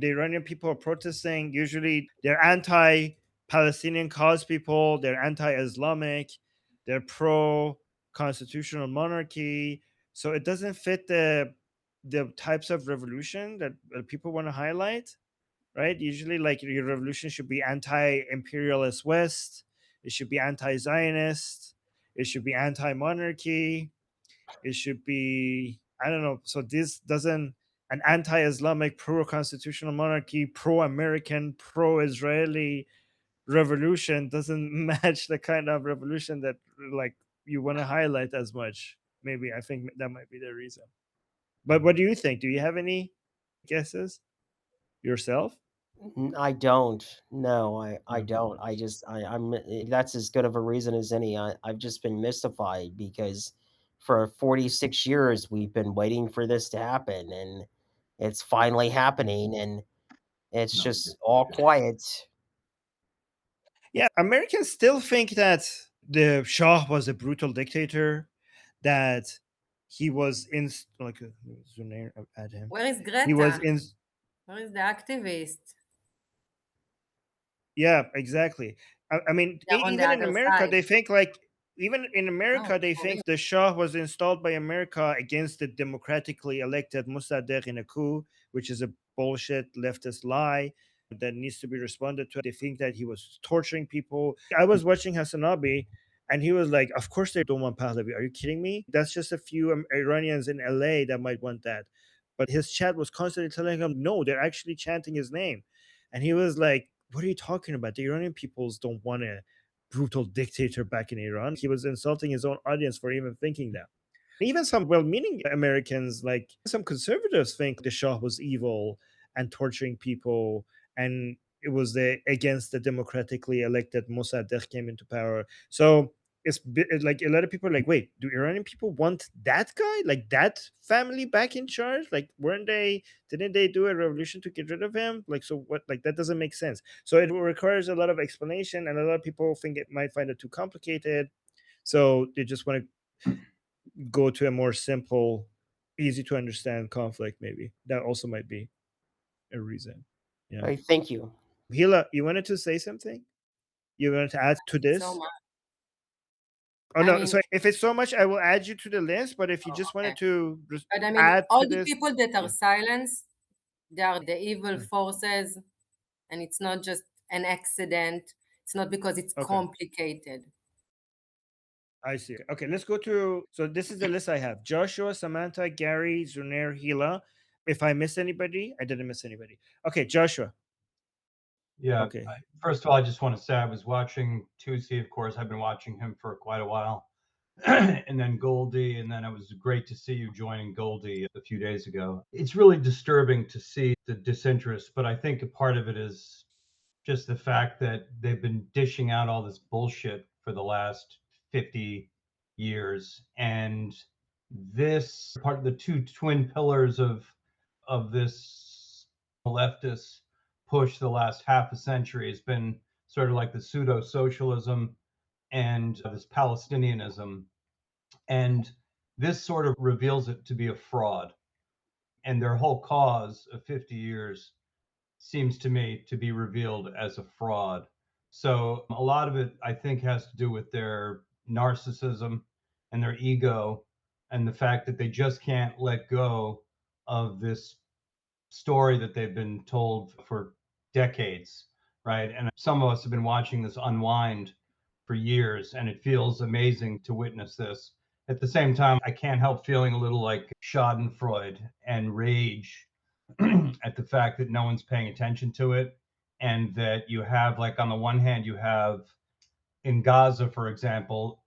the Iranian people are protesting, usually they're anti-Palestinian cause people, they're anti-Islamic, they're pro-constitutional monarchy. So it doesn't fit the types of revolution that people want to highlight, right? Usually, like, your revolution should be anti-imperialist West, it should be anti-Zionist, it should be anti-monarchy, it should be, I don't know. So this doesn't, an anti-Islamic, pro-constitutional monarchy, pro-American, pro-Israeli revolution doesn't match the kind of revolution that, like, you want to highlight as much. Maybe I think that might be the reason. But what do you think? Do you have any guesses yourself? I don't. No, I No. don't. I'm that's as good of a reason as any. I've just been mystified because for 46 years we've been waiting for this to happen, and it's finally happening, and it's No. just all quiet. Yeah, Americans still think that the Shah was a brutal dictator, that he was in, like, Zunair, add him. Where is He was Greta? in, Where is the activist? yeah, exactly. I mean, They're on the even in other America, side. they think, like, even in No, America, they for real. think the Shah was installed by America against the democratically elected Mossadegh in a coup, which is a bullshit leftist lie that needs to be responded to. They think that he was torturing people. I was watching Hassanabi, and he was like, "Of course they don't want Pahlavi. Are you kidding me? That's just a few Iranians in LA that might want that." But his chat was constantly telling him, "No, they're actually chanting his name," and he was like, "What are you talking about? The Iranian peoples don't want a brutal dictator back in Iran." He was insulting his own audience for even thinking that. Even some well-meaning Americans, like some conservatives, think the Shah was evil and torturing people, and it was against the democratically elected Mossadegh came into power. So like, a lot of people are like, wait, do Iranian people want that guy, like that family, back in charge? Like, weren't they? Didn't they do a revolution to get rid of him? Like, so what? Like, that doesn't make sense. So it requires a lot of explanation, and a lot of people think it might find it too complicated. So they just want to go to a more simple, easy to understand conflict. Maybe that also might be a reason. Yeah. Thank you. Hila, you wanted to say something? You wanted to add to So this? much. Oh I no, mean, so if it's so much, I will add you to the list. But if you oh, just okay. wanted to just But I mean, add all to the this, people that are yeah. silenced, they are the evil Mm. forces, and it's not just an accident. It's not because it's Okay, complicated. I see. Okay, let's go to. So this is the list I have: Joshua, Samantha, Gary, Zunair, Hila. If I miss anybody, I didn't miss anybody. Okay, Joshua. Yeah. Okay, First of all, I just want to say I was watching Tusi, of course. I've been watching him for quite a while. And then Goldie, and then it was great to see you joining Goldie a few days ago. It's really disturbing to see the disinterest, but I think a part of it is just the fact that they've been dishing out all this bullshit for the last 50 years. And this part of the two twin pillars of this leftist push the last half a century has been sort of like the pseudo socialism and this Palestinianism. And this sort of reveals it to be a fraud. And their whole cause of 50 years seems to me to be revealed as a fraud. So a lot of it, I think, has to do with their narcissism and their ego and the fact that they just can't let go of this story that they've been told for decades, right? And some of us have been watching this unwind for years, and it feels amazing to witness this. At the same time, I can't help feeling a little like Schadenfreude and rage at the fact that no one's paying attention to it. And that you have, like, on the one hand, you have in Gaza, for example,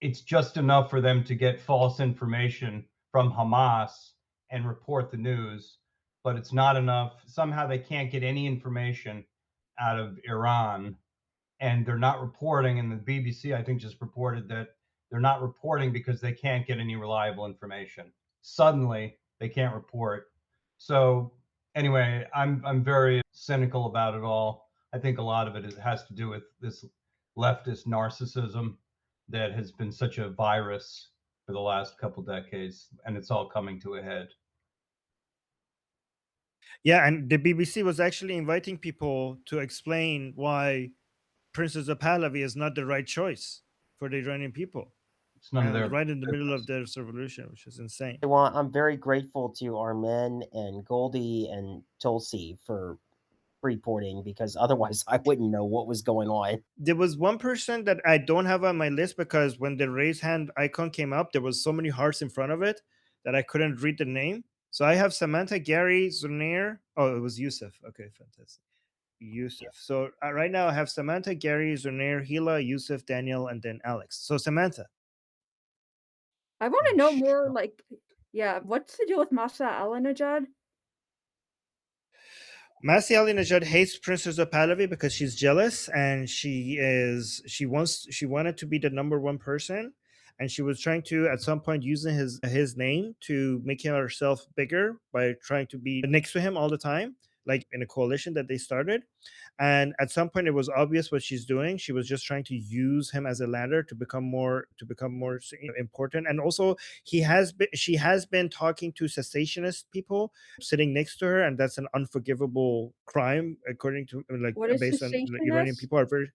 it's just enough for them to get false information from Hamas and report the news, but it's not enough. Somehow they can't get any information out of Iran, and they're not reporting. And the BBC, I think, just reported that they're not reporting because they can't get any reliable information. Suddenly, they can't report. So anyway, I'm very cynical about it all. I think a lot of it has to do with this leftist narcissism that has been such a virus for the last couple decades, and it's all coming to a head. Yeah, and the BBC was actually inviting people to explain why Princess of Pahlavi is not the right choice for the Iranian people, It's none of and their right in the middle of business. this revolution, which is insane. Well, I'm very grateful to Armen and Goldie and Tulsi for reporting because otherwise I wouldn't know what was going on. There was one person that I don't have on my list because when the raise hand icon came up, there was so many hearts in front of it that I couldn't read the name. So I have Samantha, Gary, Zunair. Oh, it was Yusuf. Okay, fantastic. Yusuf. So right now I have Samantha, Gary, Zunair, Hila, Yusuf, Daniel, and then Alex. So Samantha. I want Oh, to know more, like, yeah, what's the deal with Masih Alinejad? Masih Alinejad hates Princess of Pahlavi because she's jealous and she wanted to be the number one person, and she was trying to at some point using his name to make herself bigger by trying to be next to him all the time, like in a coalition that they started. And at some point it was obvious what she's doing. She was just trying to use him as a ladder to become more important. And also she has been talking to cessationist people sitting next to her, and that's an unforgivable crime according to like What is based on Iranian cessationist? people are very.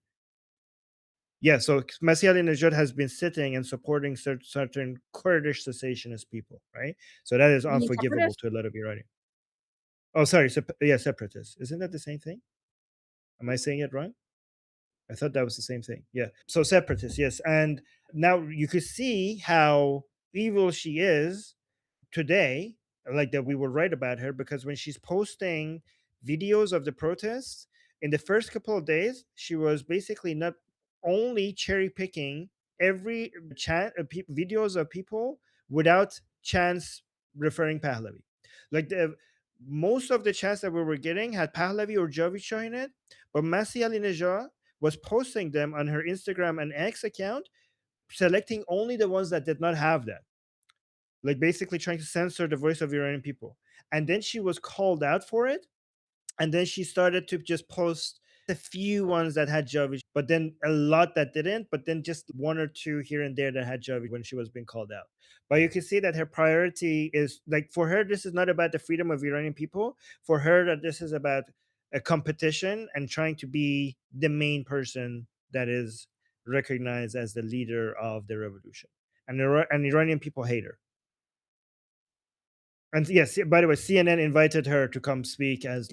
Yeah, so Masih Alinejad has been sitting and supporting certain Kurdish cessationist people, right? So that is You mean unforgivable separatist? to a lot of Iranian. Oh, sorry, yeah, separatists. Isn't that the same thing? Am I saying it wrong? I thought that was the same thing. Yeah. So separatists, yes. And now you could see how evil she is today, like that we were right about her, because when she's posting videos of the protests in the first couple of days, she was basically not only cherry picking every videos of people without chance referring Pahlavi. Like the most of the chants that we were getting had Pahlavi or Javicho in it, but Masih Alinejad was posting them on her Instagram and X account, selecting only the ones that did not have that, like basically trying to censor the voice of Iranian people. And then she was called out for it. And then she started to just post a few ones that had Javi, but then a lot that didn't, but then just one or two here and there that had Javi when she was being called out. But you can see that her priority is like for her, this is not about the freedom of Iranian people. For her, that this is about a competition and trying to be the main person that is recognized as the leader of the revolution. And Iranian people hate her. And yes, by the way, CNN invited her to come speak as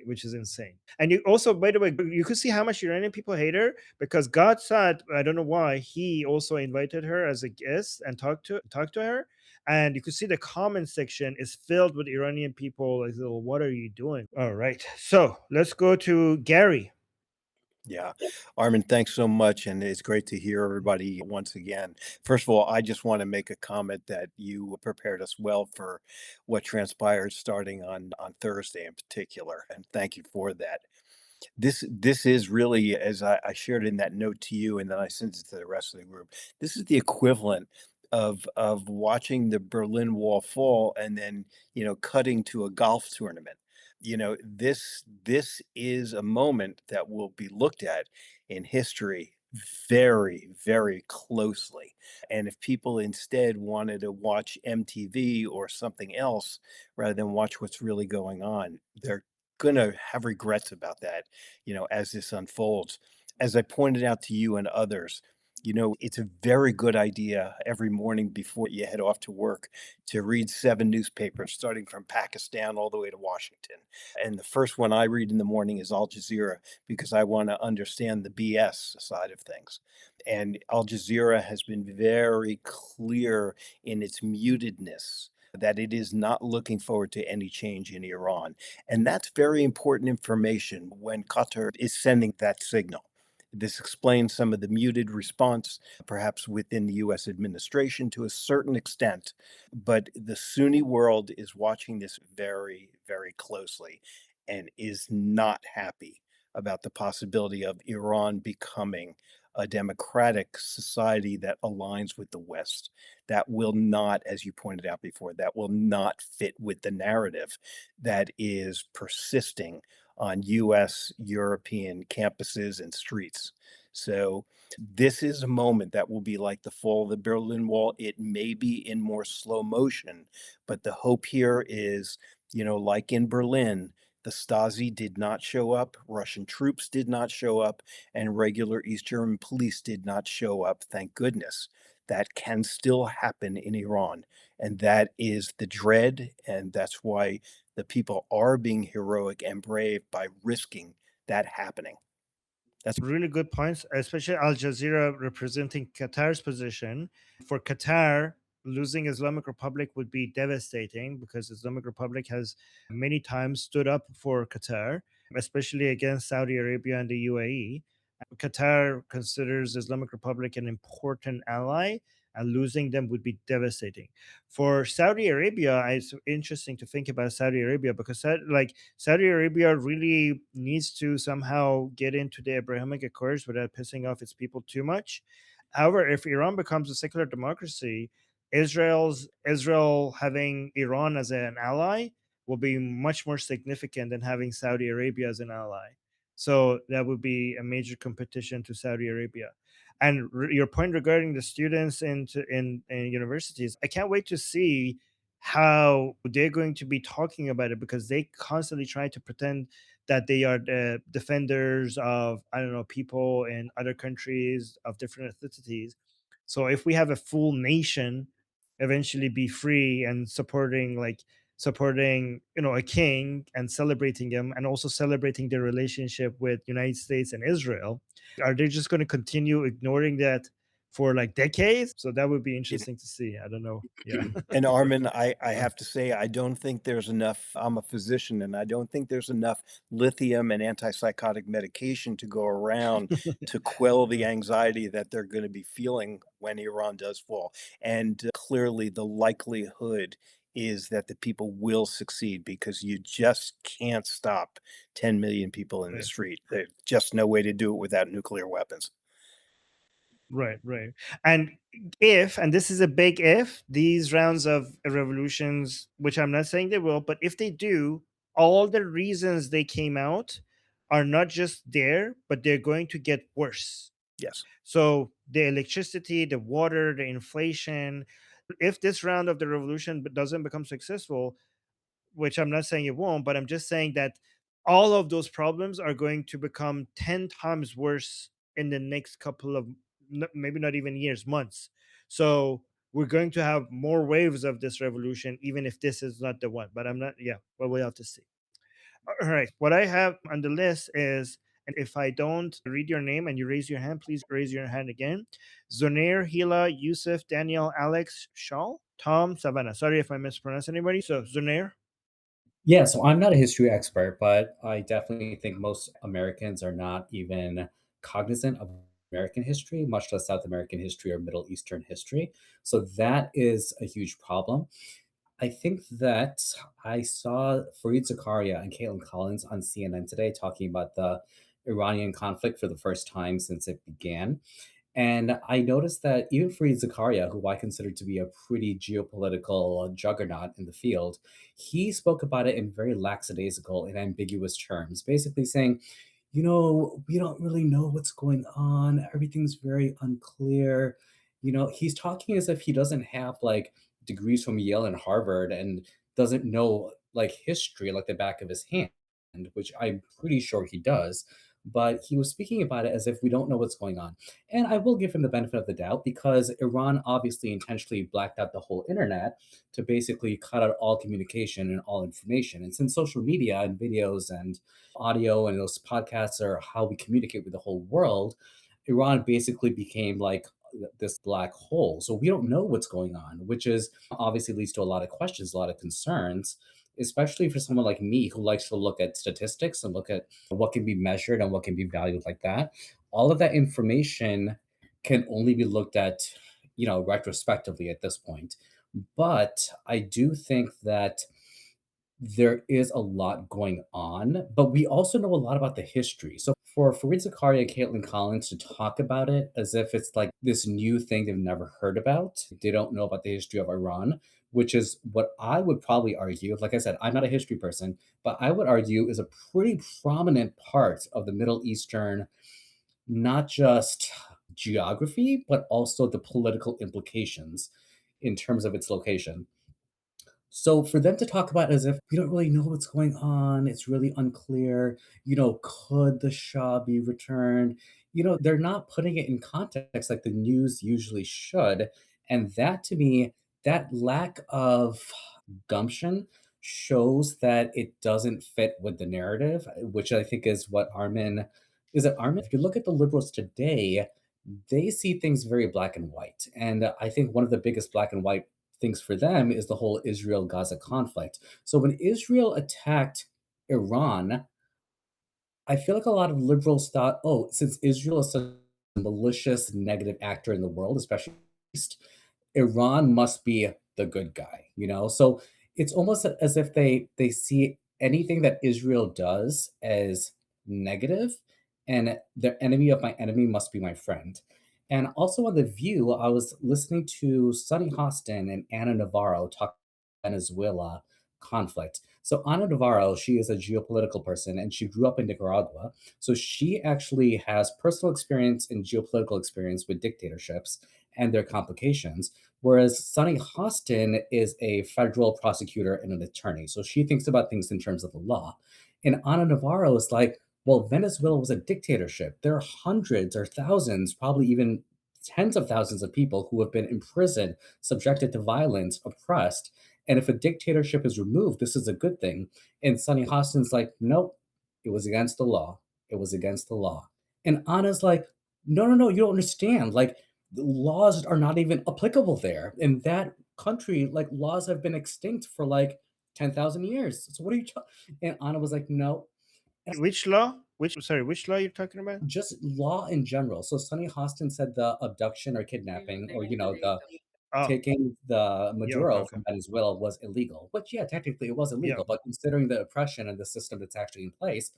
which is insane. And you also, by the way, you could see how much Iranian people hate her because God said, I don't know why, he also invited her as a guest and talk to her. And you could see the comment section is filled with Iranian people like, well, what are you doing? All right. So let's go to Gary. Yeah. Armin, thanks so much. And it's great to hear everybody once again. First of all, I just want to make a comment that you prepared us well for what transpired starting on Thursday in particular. And thank you for that. This is really, as I shared in that note to you, and then I sent it to the rest of the group. This is the equivalent of watching the Berlin Wall fall and then cutting to a golf tournament. This is a moment that will be looked at in history very, very closely. And if people instead wanted to watch MTV or something else rather than watch what's really going on, they're going to have regrets about that, as this unfolds. As I pointed out to you and others, it's a very good idea every morning before you head off to work to read 7 newspapers, starting from Pakistan all the way to Washington. And the first one I read in the morning is Al Jazeera because I want to understand the BS side of things. And Al Jazeera has been very clear in its mutedness that it is not looking forward to any change in Iran. And that's very important information when Qatar is sending that signal. This explains some of the muted response, perhaps within the US administration to a certain extent. But the Sunni world is watching this very, very closely and is not happy about the possibility of Iran becoming a democratic society that aligns with the West. That will not, as you pointed out before, that will not fit with the narrative that is persisting on US, European campuses and streets. So this is a moment that will be like the fall of the Berlin Wall. It may be in more slow motion, but the hope here is, like in Berlin, the Stasi did not show up, Russian troops did not show up, and regular East German police did not show up. Thank goodness. That can still happen in Iran. And that is the dread. And that's why the people are being heroic and brave by risking that happening. That's Really good points, especially Al Jazeera representing Qatar's position. For Qatar, losing Islamic Republic would be devastating because Islamic Republic has many times stood up for Qatar, especially against Saudi Arabia and the UAE. Qatar considers Islamic Republic an important ally, and losing them would be devastating. For Saudi Arabia, it's interesting to think about Saudi Arabia because Saudi Arabia really needs to somehow get into the Abrahamic Accords without pissing off its people too much. However, if Iran becomes a secular democracy, Israel having Iran as an ally will be much more significant than having Saudi Arabia as an ally. So that would be a major competition to Saudi Arabia. And your point regarding the students in universities, I can't wait to see how they're going to be talking about it because they constantly try to pretend that they are the defenders of, I don't know, people in other countries of different ethnicities. So if we have a full nation eventually be free and supporting a king and celebrating him and also celebrating their relationship with United States and Israel, are they just going to continue ignoring that for like decades? So that would be interesting to see. I don't know. Yeah. And Armin, I have to say, I don't think there's enough. I'm a physician, and I don't think there's enough lithium and antipsychotic medication to go around to quell the anxiety that they're going to be feeling when Iran does fall. And clearly, the likelihood is that the people will succeed because you just can't stop 10 million people in the Right. street. There's just no way to do it without nuclear weapons. Right. And and this is a big if, these rounds of revolutions, which I'm not saying they will, but if they do, all the reasons they came out are not just there, but they're going to get worse. Yes. So the electricity, the water, the inflation, if this round of the revolution doesn't become successful, which I'm not saying it won't, but I'm just saying that all of those problems are going to become 10 times worse in the next couple of maybe not even years, months. So we're going to have more waves of this revolution, even if this is not the one. But I'm not, yeah, well, we'll have to see. All right. What I have on the list is, and if I don't read your name and you raise your hand, please raise your hand again. Zonair, Hila, Yusuf, Daniel, Alex, Shaw, Tom, Savannah. Sorry if I mispronounced anybody. So, Zonair. Yeah, so I'm not a history expert, but I definitely think most Americans are not even cognizant of American history, much less South American history or Middle Eastern history. So that is a huge problem. I think that I saw Fareed Zakaria and Caitlin Collins on CNN today talking about the Iranian conflict for the first time since it began. And I noticed that even Fareed Zakaria, who I consider to be a pretty geopolitical juggernaut in the field, he spoke about it in very lackadaisical and ambiguous terms, basically saying, we don't really know what's going on. Everything's very unclear. He's talking as if he doesn't have like degrees from Yale and Harvard and doesn't know like history like the back of his hand, which I'm pretty sure he does. But he was speaking about it as if we don't know what's going on. And I will give him the benefit of the doubt because Iran obviously intentionally blacked out the whole internet to basically cut out all communication and all information. And since social media and videos and audio and those podcasts are how we communicate with the whole world, Iran basically became like this black hole. So we don't know what's going on, which is obviously leads to a lot of questions, a lot of concerns, especially for someone like me who likes to look at statistics and look at what can be measured and what can be valued like that. All of that information can only be looked at, retrospectively at this point. But I do think that there is a lot going on, but we also know a lot about the history. So for Fareed Zakaria and Caitlin Collins to talk about it as if it's like this new thing they've never heard about, they don't know about the history of Iran, which is what I would probably argue. Like I said, I'm not a history person, but I would argue is a pretty prominent part of the Middle Eastern not just geography, but also the political implications in terms of its location. So for them to talk about it as if we don't really know what's going on, it's really unclear, could the Shah be returned? They're not putting it in context like the news usually should. And that to me, that lack of gumption shows that it doesn't fit with the narrative, which I think is what Armin is it Armin? If you look at the liberals today, they see things very black and white. And I think one of the biggest black and white things for them is the whole Israel Gaza conflict. So when Israel attacked Iran, I feel like a lot of liberals thought, oh, since Israel is such a malicious, negative actor in the world, especially in the East, Iran must be the good guy. So it's almost as if they see anything that Israel does as negative, and the enemy of my enemy must be my friend. And also on The View, I was listening to Sonny Hostin and Anna Navarro talk about Venezuela conflict. So Ana Navarro, she is a geopolitical person and she grew up in Nicaragua. So she actually has personal experience and geopolitical experience with dictatorships and their complications. Whereas Sonny Hostin is a federal prosecutor and an attorney. So she thinks about things in terms of the law. And Ana Navarro is like, well, Venezuela was a dictatorship. There are hundreds or thousands, probably even tens of thousands of people who have been imprisoned, subjected to violence, oppressed. And if a dictatorship is removed, this is a good thing. And Sonny Hostin's like, nope, it was against the law. It was against the law. And Anna's like, no, you don't understand. Like, the laws are not even applicable there. In that country, like, laws have been extinct for like 10,000 years. So what are you talking? And Anna was like, no. Which law? Which law you're talking about? Just law in general. So Sonny Hostin said the abduction or kidnapping, or the Oh, taking the yeah, okay, Maduro from Venezuela was illegal. Which, yeah, technically it was yeah. illegal, but considering the oppression and the system that's actually in place,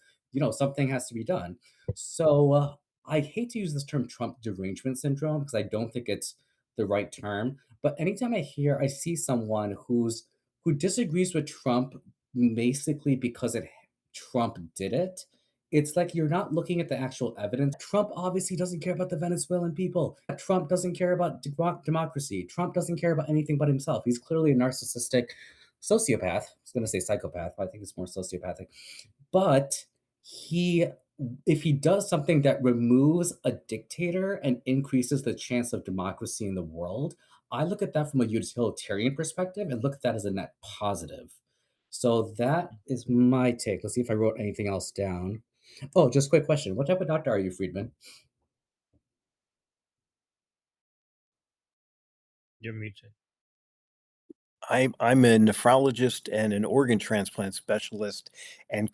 something has to be done. So I hate to use this term Trump derangement syndrome because I don't think it's the right term. But anytime I see someone who disagrees with Trump basically because Trump did it, it's like you're not looking at the actual evidence. Trump obviously doesn't care about the Venezuelan people. Trump doesn't care about democracy. Trump doesn't care about anything but himself. He's clearly a narcissistic sociopath. I was going to say psychopath, but I think it's more sociopathic. But if he does something that removes a dictator and increases the chance of democracy in the world, I look at that from a utilitarian perspective and look at that as a net positive. So that is my take. Let's see if I wrote anything else down. Oh, just a quick question. What type of doctor are you, Friedman? You're muted. I'm a nephrologist and an organ transplant specialist, and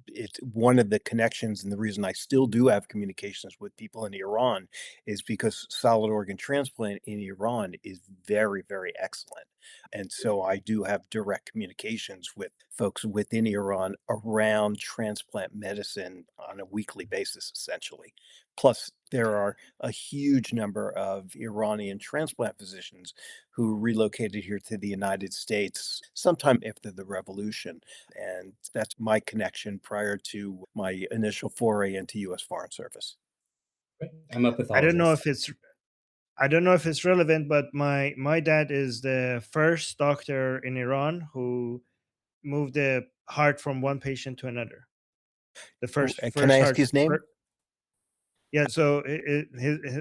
it's one of the connections and the reason I still do have communications with people in Iran is because solid organ transplant in Iran is very, very excellent. And so I do have direct communications with folks within Iran around transplant medicine on a weekly basis, essentially. Plus, there are a huge number of Iranian transplant physicians who relocated here to the United States sometime after the revolution. And that's my connection prior to my initial foray into U.S. Foreign Service. I'm a pathologist. I don't know if it's relevant, but my dad is the first doctor in Iran who moved the heart from one patient to another. The first Can I ask heart. his name? Yeah, so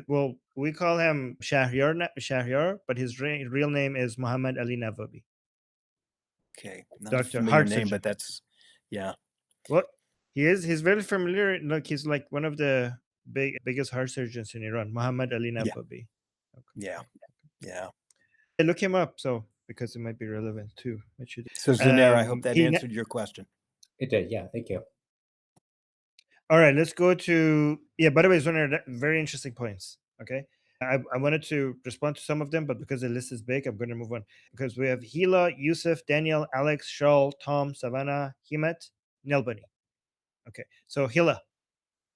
well, we call him Shahryar, but his real name is Muhammad Ali Navabi. Okay, not a Doctor, familiar heart name, surgeon. but that's, yeah. Well, he's very familiar. Like, he's like one of the biggest heart surgeons in Iran, Muhammad Ali Yeah. Navabi. Yeah. I look him up, so because it might be relevant too. So Zunair, I hope that answered your question. It did, yeah. Thank you. All right, let's go to by the way, Zunair, very interesting points. Okay. I wanted to respond to some of them, but because the list is big, I'm going to move on. Because we have Hila, Yusuf, Daniel, Alex, Shaul, Tom, Savannah, Himet, Nelbani. Okay, so Hila.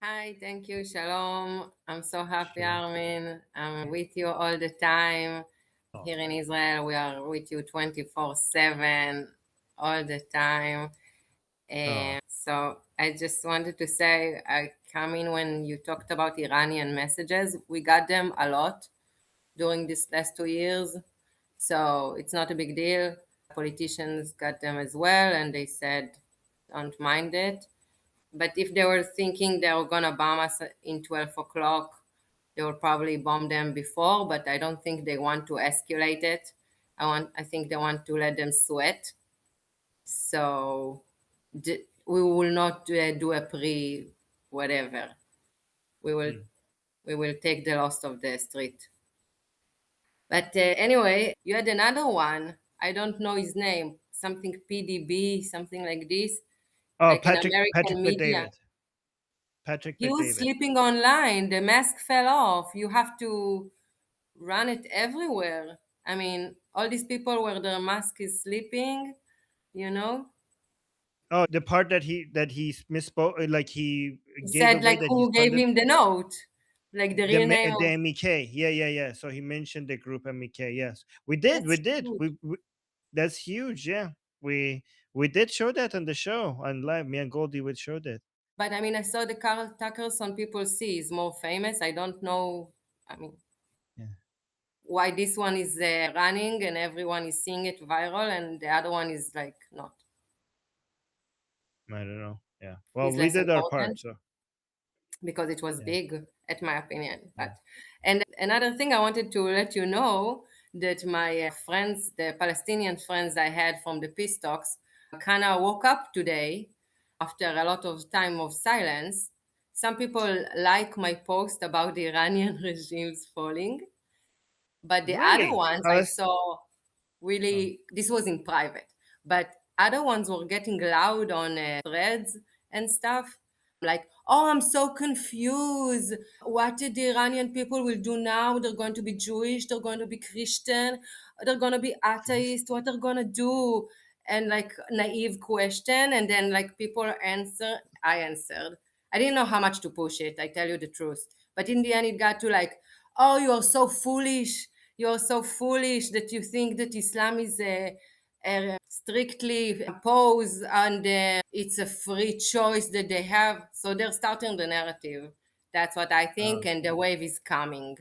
Hi, thank you. Shalom. I'm so happy, Shalom. Armin. I'm with you all the time. Here in Israel, we are with you 24/7, all the time. So I just wanted to say, Carmen, when you talked about Iranian messages, we got them a lot during these last 2 years. So it's not a big deal. Politicians got them as well, and they said, don't mind it. But if they were thinking they were going to bomb us in 12 o'clock, they would probably bomb them before, but I don't think they want to escalate it. I think they want to let them sweat. So we will not do a pre whatever. We will take the loss of the street. But anyway, you had another one. I don't know his name. Something PDB, something like this. Oh, Like in Patrick American media. McDavid. Patrick He was McDavid. sleeping online. The mask fell off. You have to run it everywhere. I mean, all these people where their mask is sleeping, you know. Oh, the part that he misspoke, like he He gave said away like that he's who from gave him the note, like the real name. the MEK. Yeah. So he mentioned the group MEK. Yes, we did. That's huge. We that's huge. Yeah, we did show that on the show on live. Me and Goldie would show that. But I mean, I saw the Carl Tuckers on People See is more famous. I don't know. I mean, why this one is running and everyone is seeing it viral, and the other one is like not. I don't know. Yeah. Well, Is we less did our important part. So because it was big, at my opinion. Yeah. But and another thing I wanted to let you know that my friends, the Palestinian friends I had from the peace talks, kind of woke up today after a lot of time of silence. Some people like my post about the Iranian regimes falling, but the other really, ones I saw really, this was in private, but other ones were getting loud on threads and stuff. Like, oh, I'm so confused. What did the Iranian people will do now? They're going to be Jewish, they're going to be Christian, they're going to be atheist, what they're going to do? And like naive question. And then like people answer, I answered. I didn't know how much to push it, I tell you the truth. But in the end, it got to like, oh, you are so foolish. You're so foolish that you think that Islam is strictly opposed and it's a free choice that they have. So they're starting the narrative. That's what I think, and the wave is coming.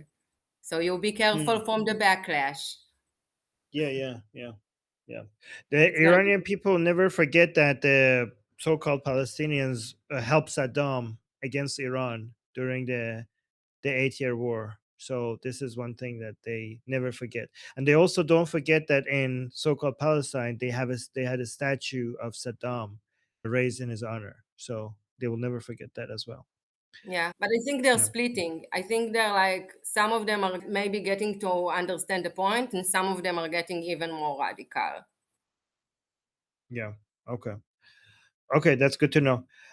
So you be careful from the backlash. Yeah. The It's gonna be Iranian people never forget that the so-called Palestinians helped Saddam against Iran during the 8-year war. So this is one thing that they never forget, and they also don't forget that in so-called Palestine they had a statue of Saddam raised in his honor. So they will never forget that as well. Yeah, but I think they're Yeah. splitting. I think they're like, some of them are maybe getting to understand the point, and some of them are getting even more radical. Yeah. Okay. Okay, that's good to know.